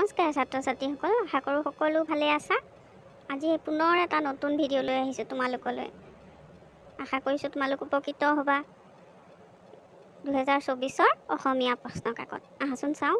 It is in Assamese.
নমস্কাৰ ছাত্ৰ ছাত্ৰীসকল, আশা কৰোঁ সকলো ভালে আছা। আজি পুনৰ এটা নতুন ভিডিঅ' লৈ আহিছোঁ তোমালোকলৈ। আশা কৰিছোঁ তোমালোক উপকৃত হ'বা। 2024 অসমীয়া প্ৰশ্ন কাকত আহাচোন চাওঁ।